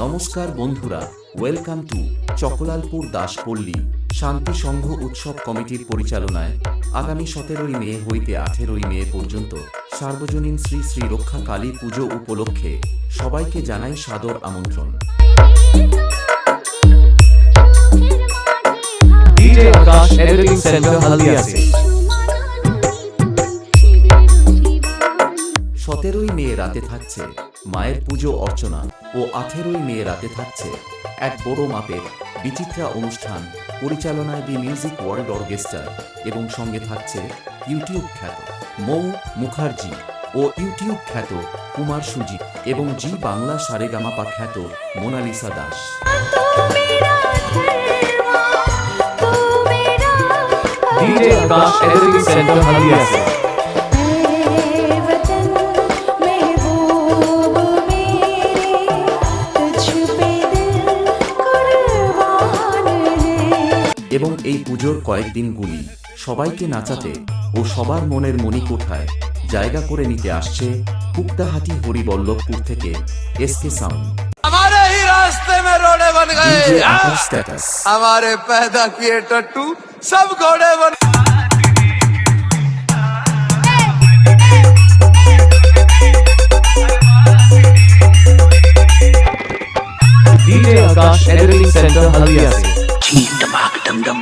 নমস্কার বন্ধুরা, welcome to Chaklalpur দাসপল্লী শান্তি সংঘ উৎসব কমিটির পরিচালনায় আগামী 17 মে হইতে 18 মে পর্যন্ত সার্বজনীন শ্রী শ্রী রক্ষা কালী পুজো উপলক্ষে সবাইকে জানাই সাদর আমন্ত্রণ। DJ Akash Editing Center Haldiase 17 মে রাতে থাকছে মায়ের পুজো অর্চনা ও 18 মে রাতে থাকছে এক বড় মাপের বিচিত্রা অনুষ্ঠান পরিচালনায় দি মিউজিক ওয়ার্ল্ড অর্কেস্ট্রা এবং সঙ্গে থাকছে ইউটিউব খ্যাত মৌ মুখার্জি ও ইউটিউব খ্যাত কুমার সুজিত এবং জি বাংলা সারেগামাপা খ্যাত Monalisa Das. DJ Akash Editing Center Haldiase এবং এই পুজোর কয়েকদিনগুলি সবাইকে নাচাতে ও সবার মনের মণিকোঠায় জায়গা করে নিতে আসছে কুকদাহাটি হরিবল্লভপুর থেকে এসকে সাউন্ড। हमारे ही रास्ते में रोड़े बन गए, DJ Akash स्टेटस हमारे पैदा किए टट्टू सब घोड़े बन। DJ Akash Editing Center Haldiase Ching, dum, dum, dum.